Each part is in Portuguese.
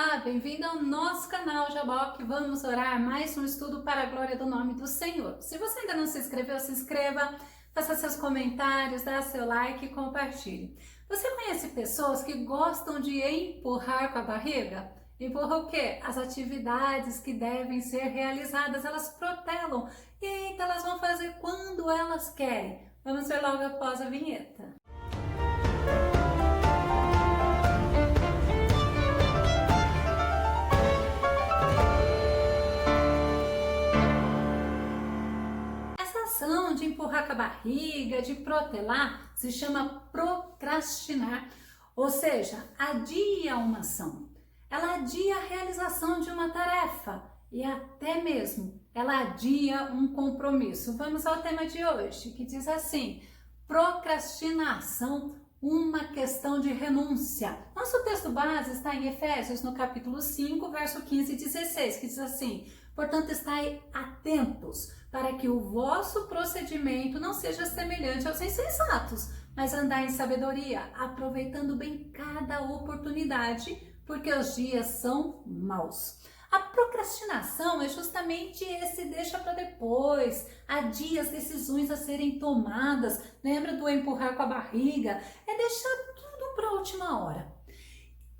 Olá, bem-vindo ao nosso canal Jaboque. Vamos orar mais um estudo para a glória do nome do Senhor. Se você ainda não se inscreveu, se inscreva, faça seus comentários, dá seu like e compartilhe. Você conhece pessoas que gostam de empurrar com a barriga? Empurra o quê? As atividades que devem ser realizadas, elas protelam. E então elas vão fazer quando elas querem. Vamos ver logo após a vinheta. De empurrar com a barriga, de protelar, se chama procrastinar, ou seja, adia uma ação, ela adia a realização de uma tarefa e até mesmo ela adia um compromisso. Vamos ao tema de hoje, que diz assim: procrastinação, uma questão de renúncia. Nosso texto base está em Efésios, no capítulo 5, verso 15 e 16, que diz assim: portanto, estai atentos, para que o vosso procedimento não seja semelhante aos insensatos, mas andai em sabedoria, aproveitando bem cada oportunidade, porque os dias são maus. A procrastinação é justamente esse deixa para depois, adia as decisões a serem tomadas. Lembra do empurrar com a barriga? É deixar tudo para a última hora.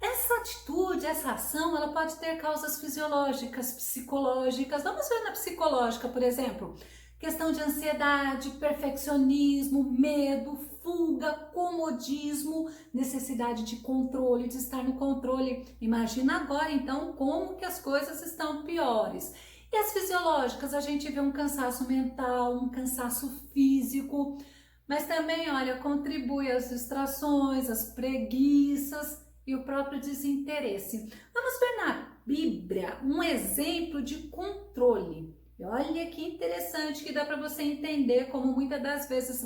Essa atitude, essa ação, ela pode ter causas fisiológicas, psicológicas. Vamos ver na psicológica, por exemplo, questão de ansiedade, perfeccionismo, medo, fuga, comodismo, necessidade de controle, de estar no controle. Imagina agora, então, como que as coisas estão piores. E as fisiológicas, a gente vê um cansaço mental, um cansaço físico, mas também, olha, contribui às distrações, às preguiças e o próprio desinteresse. Vamos ver na Bíblia um exemplo de controle. E olha que interessante que dá para você entender como muitas das vezes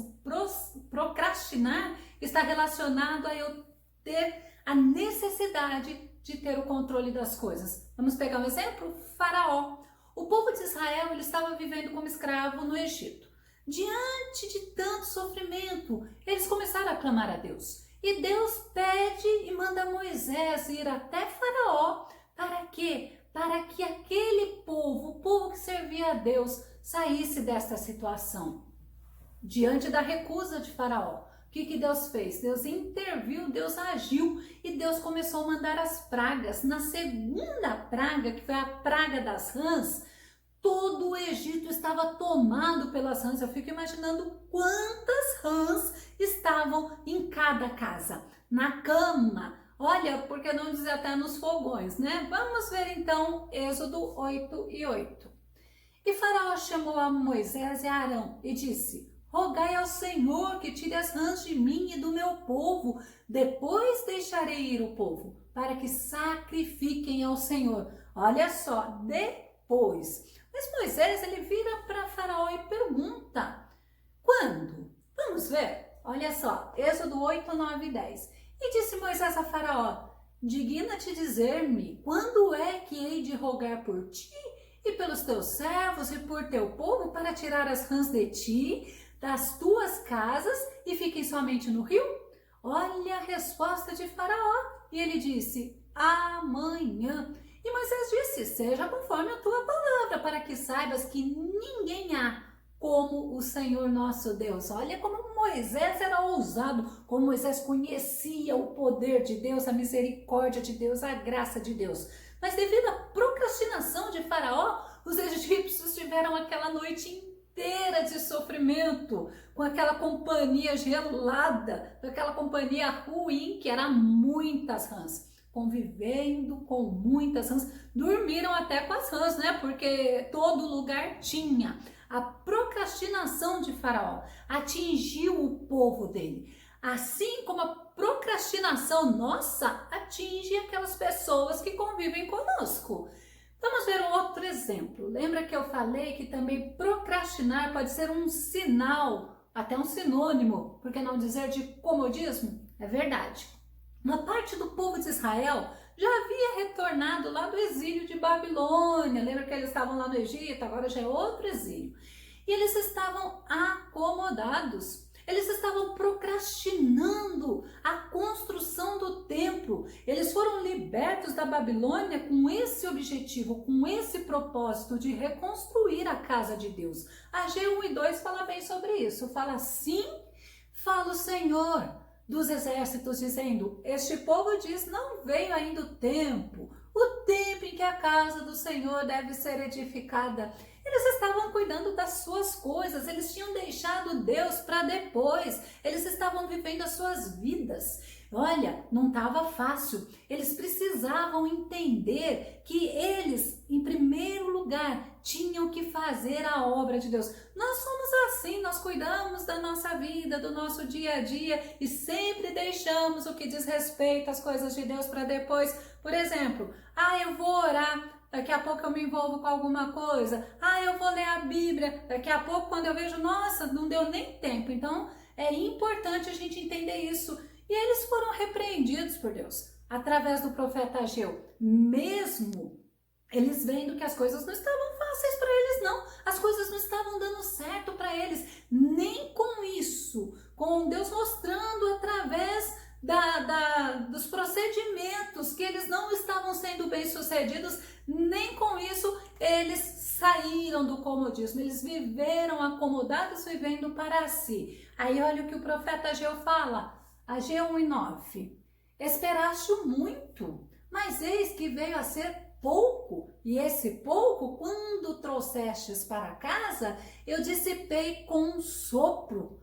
procrastinar está relacionado a eu ter a necessidade de ter o controle das coisas. Vamos pegar um exemplo? Faraó. O povo de Israel ele estava vivendo como escravo no Egito. Diante de tanto sofrimento, eles começaram a clamar a Deus. E Deus pede e manda Moisés ir até Faraó. Para quê? Para que aquele povo, o povo que servia a Deus, saísse desta situação. Diante da recusa de Faraó, o que Deus fez? Deus interviu, Deus agiu e Deus começou a mandar as pragas. Na segunda praga, que foi a praga das rãs, todo o Egito estava tomado pelas rãs. Eu fico imaginando quantas rãs estavam em cada casa, na cama. Olha, por que não dizer até nos fogões, né? Vamos ver então Êxodo 8:8. E Faraó chamou a Moisés e a Arão e disse: rogai ao Senhor que tire as rãs de mim e do meu povo, depois deixarei ir o povo, para que sacrifiquem ao Senhor. Olha só, depois. Mas Moisés, ele vira para Faraó e pergunta: quando? Vamos ver? Olha só, Êxodo 8, 9 e 10. E disse Moisés a Faraó: digna-te dizer-me, quando é que hei de rogar por ti e pelos teus servos e por teu povo para tirar as rãs de ti, das tuas casas e fiquem somente no rio? Olha a resposta de Faraó. E ele disse: amanhã. E Moisés disse: seja conforme a tua palavra, para que saibas que ninguém há como o Senhor nosso Deus. Olha como Moisés era ousado, como Moisés conhecia o poder de Deus, a misericórdia de Deus, a graça de Deus. Mas devido à procrastinação de Faraó, os egípcios tiveram aquela noite inteira de sofrimento, com aquela companhia gelada, com aquela companhia ruim, que era muitas rãs. Convivendo com muitas rãs, dormiram até com as rãs, né? Porque todo lugar tinha. A procrastinação de Faraó atingiu o povo dele, assim como a procrastinação nossa atinge aquelas pessoas que convivem conosco. Vamos ver um outro exemplo. Lembra que eu falei que também procrastinar pode ser um sinal, até um sinônimo, por que não dizer de comodismo? É verdade. Uma parte do povo de Israel já havia retornado lá do exílio de Babilônia. Lembra que eles estavam lá no Egito, agora já é outro exílio. E eles estavam acomodados. Eles estavam procrastinando a construção do templo. Eles foram libertos da Babilônia com esse objetivo, com esse propósito de reconstruir a casa de Deus. Ageu 1 e 2 fala bem sobre isso. Fala assim, fala o Senhor dos exércitos, dizendo: este povo diz, não veio ainda o tempo em que a casa do Senhor deve ser edificada. Eles estavam cuidando das suas coisas, eles tinham deixado Deus para depois, eles estavam vivendo as suas vidas. Olha, não estava fácil, eles precisavam entender que eles, em primeiro lugar, tinham que fazer a obra de Deus. Nós somos assim, nós cuidamos da nossa vida, do nosso dia a dia e sempre deixamos o que diz respeito às coisas de Deus para depois. Por exemplo, eu vou orar, daqui a pouco eu me envolvo com alguma coisa. Eu vou ler a Bíblia, daqui a pouco quando eu vejo, nossa, não deu nem tempo. Então, é importante a gente entender isso. E eles foram repreendidos por Deus, através do profeta Ageu. Mesmo eles vendo que as coisas não estavam fáceis para eles, não. As coisas não estavam dando certo para eles. Nem com isso, com Deus mostrando através dos procedimentos que eles não estavam sendo bem-sucedidos, nem com isso eles saíram do comodismo, eles viveram acomodados, vivendo para si. Aí olha o que o profeta Ageu fala, Ageu 1 e 9. Esperaste muito, mas eis que veio a ser pouco, e esse pouco, quando trouxestes para casa, eu dissipei com um sopro.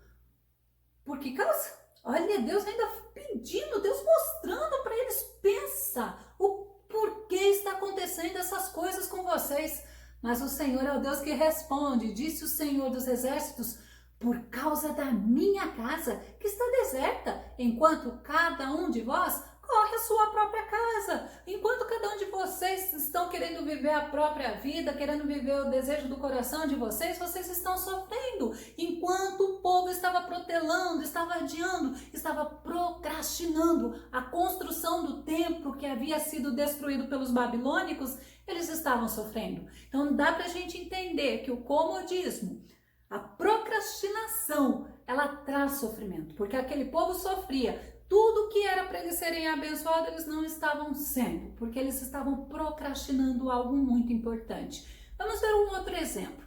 Por que causa? Olha, Deus ainda pedindo, Deus mostrando para eles, pensa o porquê está acontecendo essas coisas com vocês. Mas o Senhor é o Deus que responde, disse o Senhor dos exércitos, por causa da minha casa, que está deserta, enquanto cada um de vós corre a sua própria casa. Enquanto cada um de vocês estão querendo viver a própria vida, querendo viver o desejo do coração de vocês, vocês estão sofrendo. Enquanto o povo estava protelando, estava adiando, estava procrastinando a construção do templo que havia sido destruído pelos babilônicos, eles estavam sofrendo. Então dá para a gente entender que o comodismo, a procrastinação, ela traz sofrimento, porque aquele povo sofria. Tudo que era para eles serem abençoados, eles não estavam sendo, porque eles estavam procrastinando algo muito importante. Vamos ver um outro exemplo.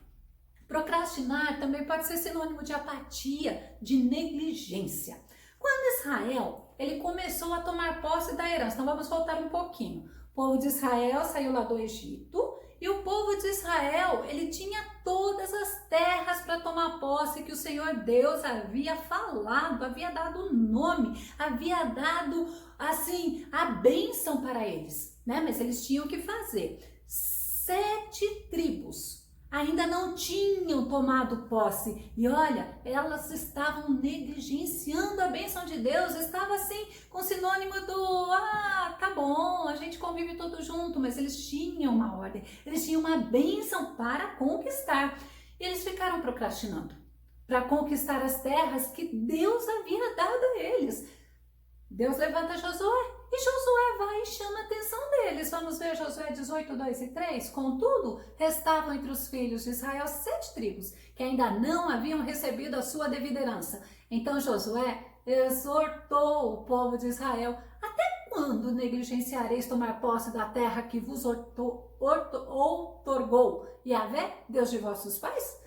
Procrastinar também pode ser sinônimo de apatia, de negligência. Quando Israel ele começou a tomar posse da herança, então vamos voltar um pouquinho. O povo de Israel saiu lá do Egito, e o povo de Israel, ele tinha todas as terras para tomar posse que o Senhor Deus havia falado, havia dado o nome, havia dado, assim, a bênção para eles, né? Mas eles tinham que fazer. 7 tribos ainda não tinham tomado posse. E olha, elas estavam negligenciando a bênção de Deus, estava assim, com sinônimo do, tá bom, a gente convive todo junto, mas eles tinham uma ordem, eles tinham uma bênção para conquistar. E eles ficaram procrastinando para conquistar as terras que Deus havia dado a eles. Deus levanta Josué, e Josué vai e chama a atenção deles. Vamos ver Josué 18, 2 e 3. Contudo, restavam entre os filhos de Israel 7 tribos, que ainda não haviam recebido a sua devida herança. Então Josué exortou o povo de Israel: até quando negligenciareis tomar posse da terra que vos outorgou Yahvé, Deus de vossos pais?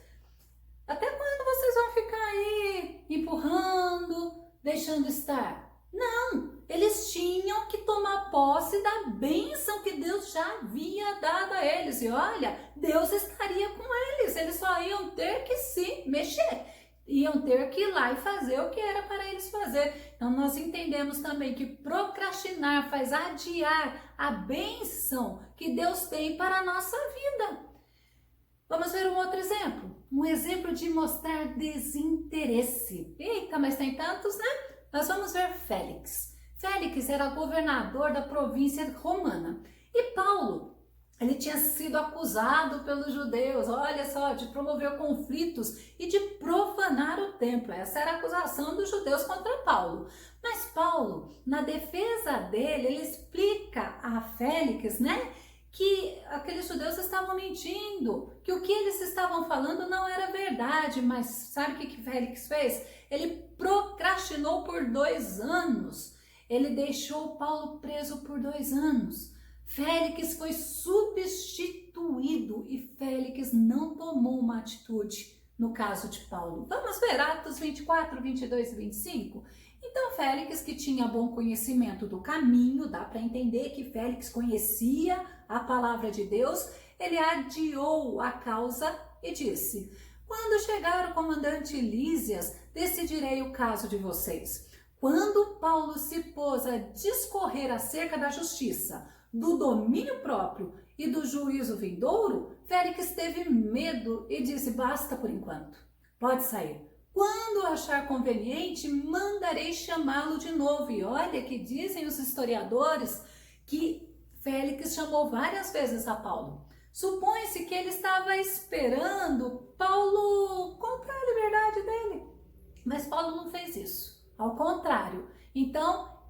Até quando vocês vão ficar aí empurrando, deixando estar? Não, eles tinham que tomar posse da bênção que Deus já havia dado a eles. E olha, Deus estaria com eles só iam ter que se mexer. Iam ter que ir lá e fazer o que era para eles fazer. Então nós entendemos também que procrastinar faz adiar a bênção que Deus tem para a nossa vida. Vamos ver um outro exemplo. Um exemplo de mostrar desinteresse. Eita, mas tem tantos, né? Nós vamos ver Félix. Félix era governador da província romana. E Paulo, ele tinha sido acusado pelos judeus, olha só, de promover conflitos e de profanar o templo. Essa era a acusação dos judeus contra Paulo. Mas Paulo, na defesa dele, ele explica a Félix, né, que aqueles judeus estavam mentindo, que o que eles estavam falando não era verdade. Mas sabe o que Félix fez? Ele procrastinou por 2 anos. Ele deixou Paulo preso por 2 anos. Félix foi substituído e Félix não tomou uma atitude no caso de Paulo. Vamos ver Atos 24, 22 e 25? Então Félix, que tinha bom conhecimento do caminho, dá para entender que Félix conhecia a palavra de Deus, ele adiou a causa e disse: quando chegar o comandante Lísias, decidirei o caso de vocês. Quando Paulo se pôs a discorrer acerca da justiça, do domínio próprio e do juízo vindouro, Félix teve medo e disse: basta por enquanto, pode sair. Quando achar conveniente, mandarei chamá-lo de novo. E olha que dizem os historiadores que Félix chamou várias vezes a Paulo. Supõe-se que ele estava esperando Paulo comprar a liberdade dele. Mas Paulo não fez isso. Ao contrário. Então,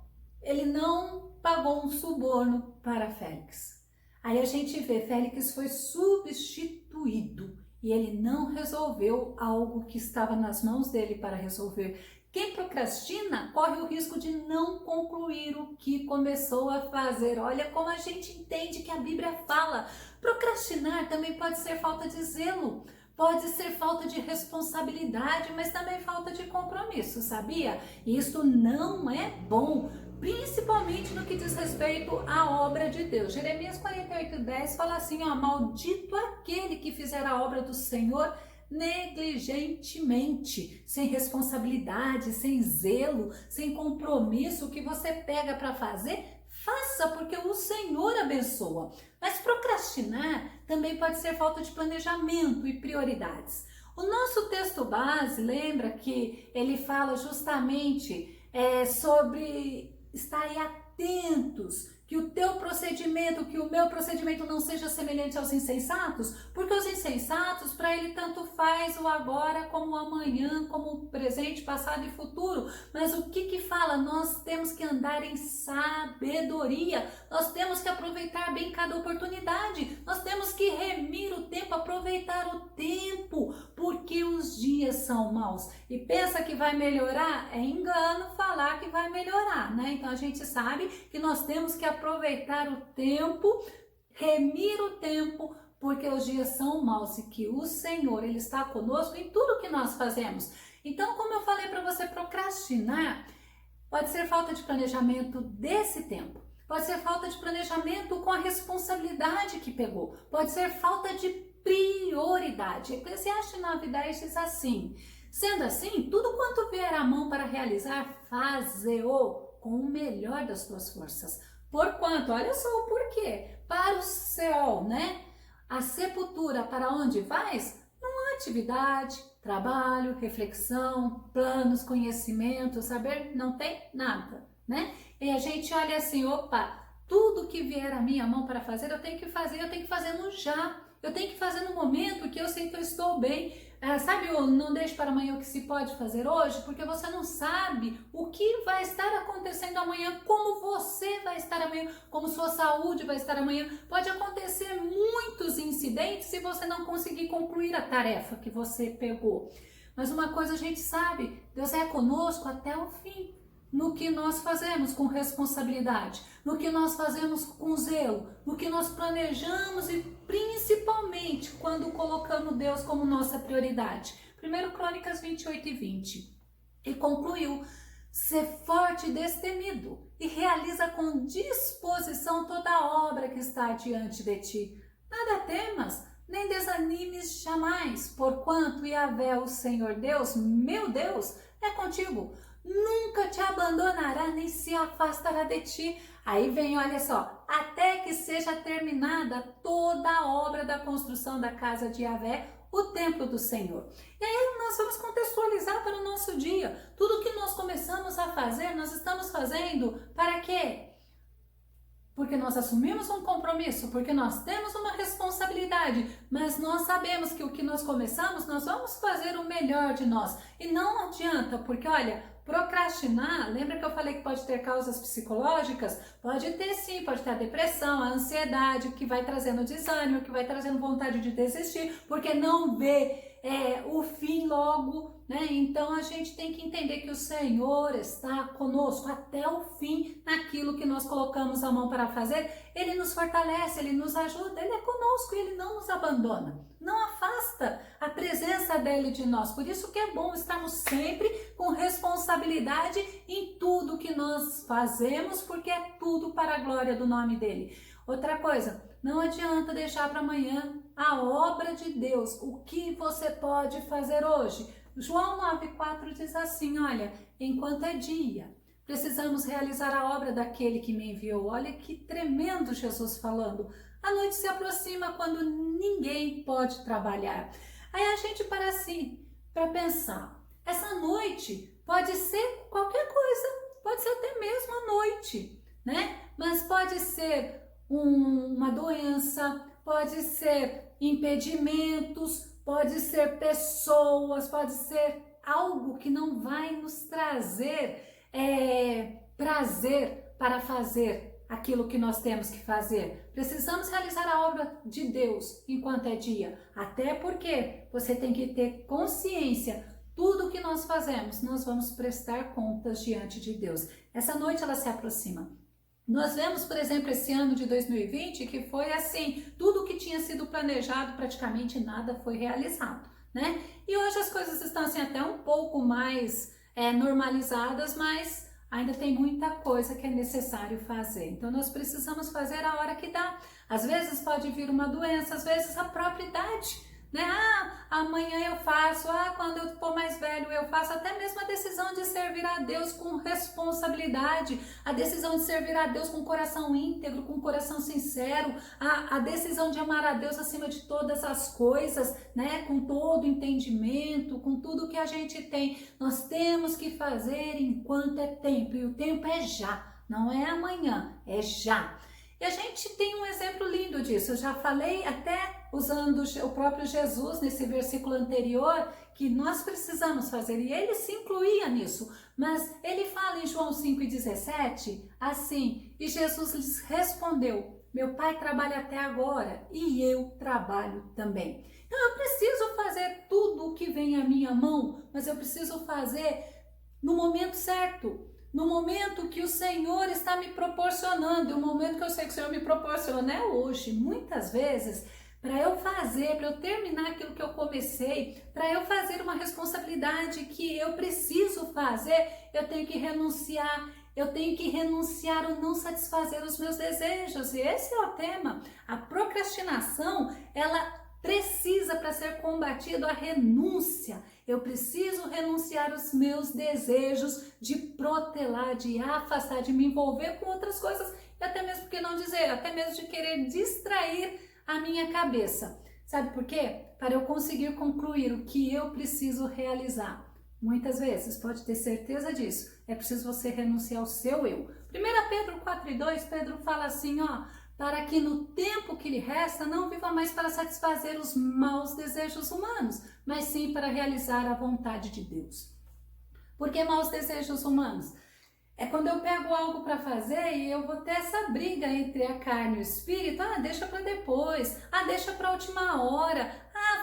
ele não pagou um suborno para Félix. Aí a gente vê, Félix foi substituído. E ele não resolveu algo que estava nas mãos dele para resolver. Quem procrastina corre o risco de não concluir o que começou a fazer. Olha como a gente entende que a Bíblia fala. Procrastinar também pode ser falta de zelo, pode ser falta de responsabilidade, mas também falta de compromisso, sabia? Isso não é bom, principalmente no que diz respeito à obra de Deus. Jeremias 48:10 fala assim, ó: maldito aquele que fizer a obra do Senhor negligentemente, sem responsabilidade, sem zelo, sem compromisso. O que você pega para fazer, faça, porque o Senhor abençoa. Mas procrastinar também pode ser falta de planejamento e prioridades. O nosso texto base, lembra que ele fala justamente sobre estarem atentos, que o teu procedimento, que o meu procedimento não seja semelhante aos insensatos, porque os insensatos, para ele tanto faz o agora como o amanhã, como o presente, passado e futuro. Mas o que fala? Nós temos que andar em sabedoria, nós temos que aproveitar bem cada oportunidade, nós temos que remir o tempo, aproveitar o tempo, porque os dias são maus. E pensa que vai melhorar? É engano falar que vai melhorar, né? Então a gente sabe que nós temos que aproveitar o tempo, remir o tempo, porque os dias são maus e que o Senhor, Ele está conosco em tudo que nós fazemos. Então, como eu falei para você, procrastinar pode ser falta de planejamento desse tempo, pode ser falta de planejamento com a responsabilidade que pegou, pode ser falta de prioridade. Eclesiastes 9:10 diz assim: sendo assim, tudo quanto vier à mão para realizar, faze-o com o melhor das tuas forças. Porquanto, olha só o porquê, para o céu, né? A sepultura, para onde vais? Não há atividade, trabalho, reflexão, planos, conhecimento, saber, não tem nada, né? E a gente olha assim, opa, tudo que vier à minha mão para fazer, eu tenho que fazer no já. Eu tenho que fazer no momento que eu sei que eu estou bem. Sabe, não deixe para amanhã o que se pode fazer hoje, porque você não sabe o que vai estar acontecendo amanhã, como você vai estar amanhã, como sua saúde vai estar amanhã. Pode acontecer muitos incidentes se você não conseguir concluir a tarefa que você pegou. Mas uma coisa a gente sabe, Deus é conosco até o fim. No que nós fazemos com responsabilidade, no que nós fazemos com zelo, no que nós planejamos e principalmente quando colocamos Deus como nossa prioridade. 1 Crônicas 28:20. E concluiu: ser forte e destemido e realiza com disposição toda a obra que está diante de ti. Nada temas, nem desanimes jamais, porquanto Yahvé, o Senhor Deus, meu Deus, é contigo. Nunca te abandonará, nem se afastará de ti. Aí vem, olha só, até que seja terminada toda a obra da construção da casa de Yahvé, o templo do Senhor. E aí nós vamos contextualizar para o nosso dia. Tudo que nós começamos a fazer, nós estamos fazendo para quê? porque nós assumimos um compromisso, porque nós temos uma responsabilidade, mas nós sabemos que o que nós começamos, nós vamos fazer o melhor de nós. E não adianta, porque olha, procrastinar, lembra que eu falei que pode ter causas psicológicas? Pode ter sim, pode ter a depressão, a ansiedade, que vai trazendo desânimo, que vai trazendo vontade de desistir, porque não vê o fim logo, né? Então a gente tem que entender que o Senhor está conosco até o fim naquilo que nós colocamos a mão para fazer. Ele nos fortalece, Ele nos ajuda, Ele é conosco e Ele não nos abandona. Não afasta a presença dEle de nós. Por isso que é bom estarmos sempre com responsabilidade em tudo que nós fazemos, porque é tudo para a glória do nome dEle. Outra coisa, não adianta deixar para amanhã a obra de Deus. O que você pode fazer hoje? João 9,4 diz assim, olha, enquanto é dia, precisamos realizar a obra daquele que me enviou. Olha que tremendo Jesus falando. A noite se aproxima quando ninguém pode trabalhar. Aí a gente para assim, para pensar, essa noite pode ser qualquer coisa, pode ser até mesmo a noite, né? Mas pode ser uma doença, pode ser impedimentos, pode ser pessoas, pode ser algo que não vai nos trazer prazer para fazer aquilo que nós temos que fazer. Precisamos realizar a obra de Deus enquanto é dia, até porque você tem que ter consciência, tudo que nós fazemos, nós vamos prestar contas diante de Deus. Essa noite ela se aproxima. Nós vemos, por exemplo, esse ano de 2020, que foi assim, tudo que tinha sido planejado, praticamente nada foi realizado, né? E hoje as coisas estão assim até um pouco mais normalizadas, mas ainda tem muita coisa que é necessário fazer. Então nós precisamos fazer a hora que dá. Às vezes pode vir uma doença, às vezes a própria idade, né? Amanhã eu faço, quando eu for mais velho eu faço. Até mesmo a decisão de servir a Deus com responsabilidade, a decisão de servir a Deus com coração íntegro, com coração sincero, a decisão de amar a Deus acima de todas as coisas, né? Com todo entendimento, com tudo que a gente tem. Nós temos que fazer enquanto é tempo, e o tempo é já, não é amanhã, é já. E a gente tem um exemplo lindo disso. Eu já falei até usando o próprio Jesus nesse versículo anterior, que nós precisamos fazer, e ele se incluía nisso. Mas ele fala em João 5,17 assim, e Jesus lhes respondeu, meu Pai trabalha até agora e eu trabalho também. Então eu preciso fazer tudo o que vem à minha mão, mas eu preciso fazer no momento certo. No momento que o Senhor está me proporcionando, e o momento que eu sei que o Senhor me proporciona é hoje. Muitas vezes, para eu fazer, para eu terminar aquilo que eu comecei, para eu fazer uma responsabilidade que eu preciso fazer, eu tenho que renunciar ou não satisfazer os meus desejos. E esse é o tema. A procrastinação, ela precisa, para ser combatido, a renúncia. Eu preciso renunciar os meus desejos de protelar, de afastar, de me envolver com outras coisas, e até mesmo, por que não dizer, até mesmo de querer distrair a minha cabeça. Sabe por quê? Para eu conseguir concluir o que eu preciso realizar. Muitas vezes, pode ter certeza disso, é preciso você renunciar ao seu eu. 1 Pedro 4,2, Pedro fala assim, para que no tempo que lhe resta não viva mais para satisfazer os maus desejos humanos, mas sim para realizar a vontade de Deus. Por que maus desejos humanos? É quando eu pego algo para fazer e eu vou ter essa briga entre a carne e o espírito. Deixa para depois. Deixa para a última hora.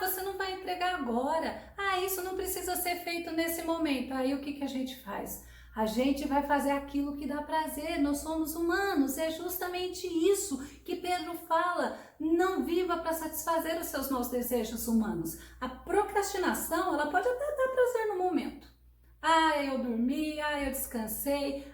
Você não vai entregar agora. Isso não precisa ser feito nesse momento. Aí o que a gente faz? A gente vai fazer aquilo que dá prazer, nós somos humanos, é justamente isso que Pedro fala, não viva para satisfazer os seus maus desejos humanos. A procrastinação, ela pode até dar prazer no momento. Eu dormi, eu descansei,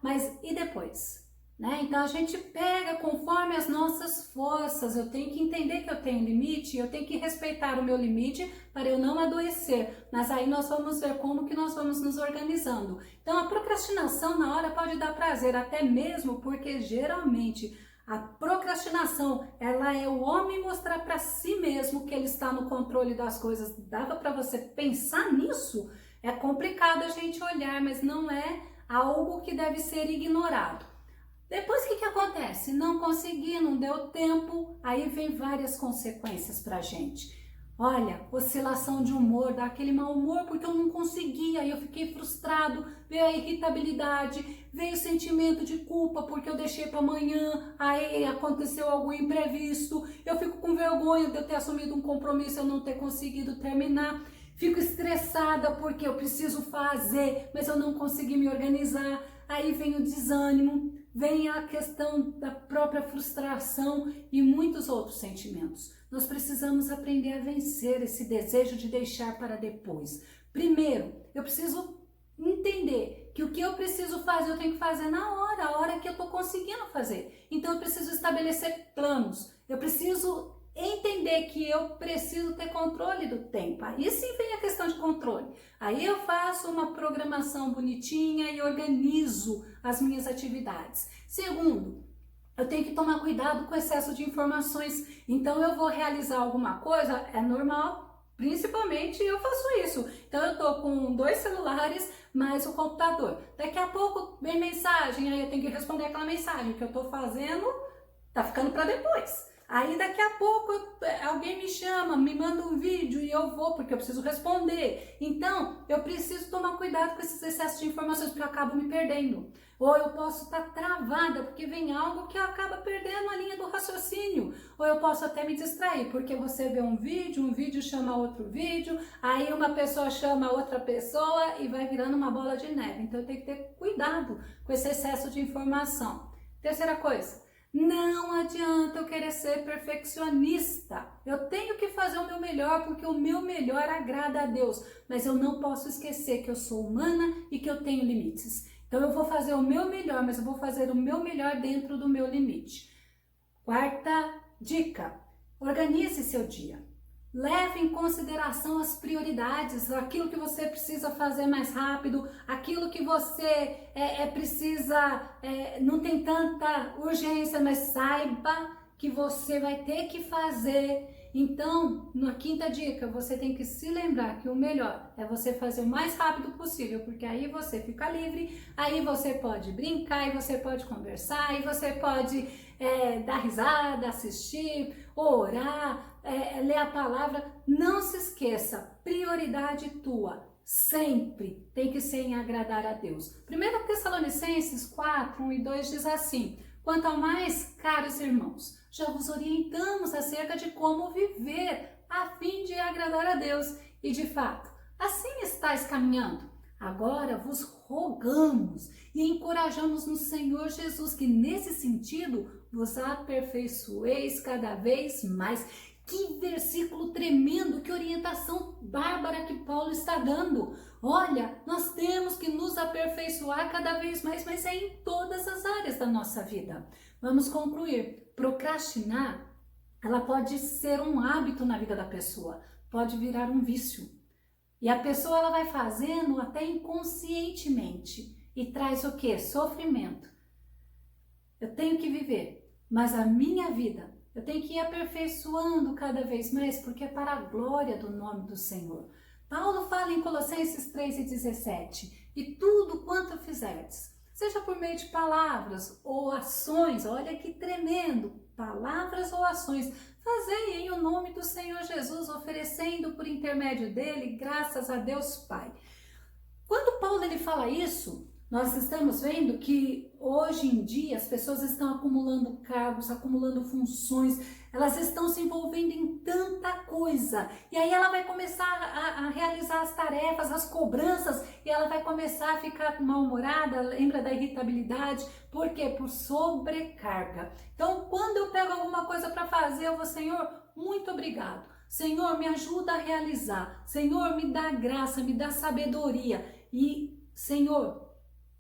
mas e depois? Né? Então a gente pega conforme as nossas forças. Eu tenho que entender que eu tenho limite, eu tenho que respeitar o meu limite para eu não adoecer. Mas aí nós vamos ver como que nós vamos nos organizando. Então a procrastinação na hora pode dar prazer, até mesmo porque geralmente a procrastinação, ela é o homem mostrar para si mesmo que ele está no controle das coisas. Dava para você pensar nisso? É complicado a gente olhar, mas não é algo que deve ser ignorado. Depois o que acontece? Não consegui, não deu tempo, aí vem várias consequências pra gente. Olha, oscilação de humor, dá aquele mau humor porque eu não consegui, aí eu fiquei frustrado, veio a irritabilidade, veio o sentimento de culpa porque eu deixei para amanhã, aí aconteceu algum imprevisto, eu fico com vergonha de eu ter assumido um compromisso e eu não ter conseguido terminar, fico estressada porque eu preciso fazer, mas eu não consegui me organizar, aí vem o desânimo, vem a questão da própria frustração e muitos outros sentimentos. Nós precisamos aprender a vencer esse desejo de deixar para depois. Primeiro, eu preciso entender que o que eu preciso fazer, eu tenho que fazer na hora, a hora que eu estou conseguindo fazer. Então, eu preciso estabelecer planos. Eu preciso entender que eu preciso ter controle do tempo. Aí sim vem a questão de controle. Aí eu faço uma programação bonitinha e organizo as minhas atividades. Segundo, eu tenho que tomar cuidado com o excesso de informações. Então eu vou realizar alguma coisa, é normal, principalmente eu faço isso. Então eu tô com 2 celulares mais o computador. Daqui a pouco vem mensagem, aí eu tenho que responder aquela mensagem que eu tô fazendo, tá ficando para depois. Aí daqui a pouco alguém me chama, me manda um vídeo e eu vou, porque eu preciso responder. Então, eu preciso tomar cuidado com esses excessos de informações, porque eu acabo me perdendo. Ou eu posso estar travada, porque vem algo que acaba perdendo a linha do raciocínio. Ou eu posso até me distrair, porque você vê um vídeo chama outro vídeo, aí uma pessoa chama outra pessoa e vai virando uma bola de neve. Então, eu tenho que ter cuidado com esse excesso de informação. Terceira coisa. Não adianta eu querer ser perfeccionista. Eu tenho que fazer o meu melhor porque o meu melhor agrada a Deus. Mas eu não posso esquecer que eu sou humana e que eu tenho limites. Então eu vou fazer o meu melhor, mas eu vou fazer o meu melhor dentro do meu limite. Quarta dica: organize seu dia. Leve em consideração as prioridades, aquilo que você precisa fazer mais rápido, aquilo que você não tem tanta urgência, mas saiba que você vai ter que fazer. Então, na quinta dica, você tem que se lembrar que o melhor é você fazer o mais rápido possível, porque aí você fica livre, aí você pode brincar, aí você pode conversar, aí você pode dar risada, assistir, orar, ler a palavra. Não se esqueça, prioridade tua sempre tem que ser em agradar a Deus. 1 Tessalonicenses 4, 1 e 2 diz assim: quanto ao mais, caros irmãos, já vos orientamos acerca de como viver a fim de agradar a Deus. E de fato, assim estáis caminhando. Agora vos rogamos e encorajamos no Senhor Jesus que nesse sentido vos aperfeiçoeis cada vez mais. Que versículo tremendo, que orientação bárbara que Paulo está dando. Olha, nós temos que nos aperfeiçoar cada vez mais, mas é em todas as áreas da nossa vida. Vamos concluir. Procrastinar, ela pode ser um hábito na vida da pessoa, pode virar um vício. E a pessoa ela vai fazendo até inconscientemente e traz o quê? Sofrimento. Eu tenho que viver, mas a minha vida eu tenho que ir aperfeiçoando cada vez mais, porque é para a glória do nome do Senhor. Paulo fala em Colossenses 3,17: e tudo quanto fizerdes, seja por meio de palavras ou ações, olha que tremendo, palavras ou ações, fazei em o nome do Senhor Jesus, oferecendo por intermédio dele graças a Deus Pai. Quando Paulo ele fala isso, nós estamos vendo que hoje em dia as pessoas estão acumulando cargos, acumulando funções, elas estão se envolvendo em tanta coisa. E aí ela vai começar a realizar as tarefas, as cobranças, e ela vai começar a ficar mal-humorada, lembra da irritabilidade. Por quê? Por sobrecarga. Então, quando eu pego alguma coisa para fazer, eu vou, Senhor, muito obrigado. Senhor, me ajuda a realizar. Senhor, me dá graça, me dá sabedoria. E, Senhor,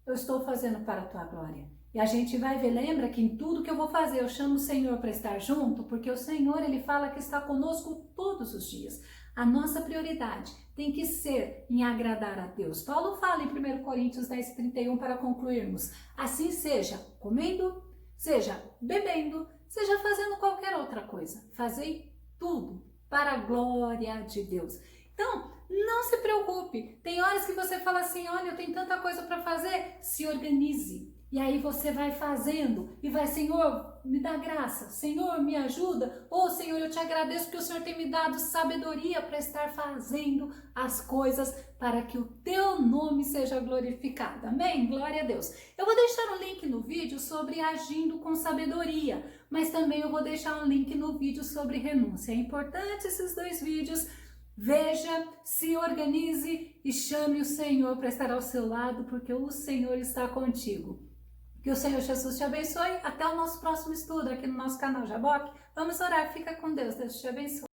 eu estou fazendo para a tua glória. E a gente vai ver, lembra que em tudo que eu vou fazer, eu chamo o Senhor para estar junto, porque o Senhor, ele fala que está conosco todos os dias. A nossa prioridade tem que ser em agradar a Deus. Paulo fala em 1 Coríntios 10:31 para concluirmos: assim seja comendo, seja bebendo, seja fazendo qualquer outra coisa. Fazei tudo para a glória de Deus. Então, não se preocupe. Tem horas que você fala assim: olha, eu tenho tanta coisa para fazer. Se organize. E aí você vai fazendo e vai, Senhor, me dá graça, Senhor, me ajuda. Ou, Senhor, eu te agradeço que o Senhor tem me dado sabedoria para estar fazendo as coisas para que o teu nome seja glorificado. Amém? Glória a Deus. Eu vou deixar um link no vídeo sobre agindo com sabedoria, mas também eu vou deixar um link no vídeo sobre renúncia. É importante esses dois vídeos. Veja, se organize e chame o Senhor para estar ao seu lado, porque o Senhor está contigo. Que o Senhor Jesus te abençoe. Até o nosso próximo estudo aqui no nosso canal Jaboque. Vamos orar. Fica com Deus. Deus te abençoe.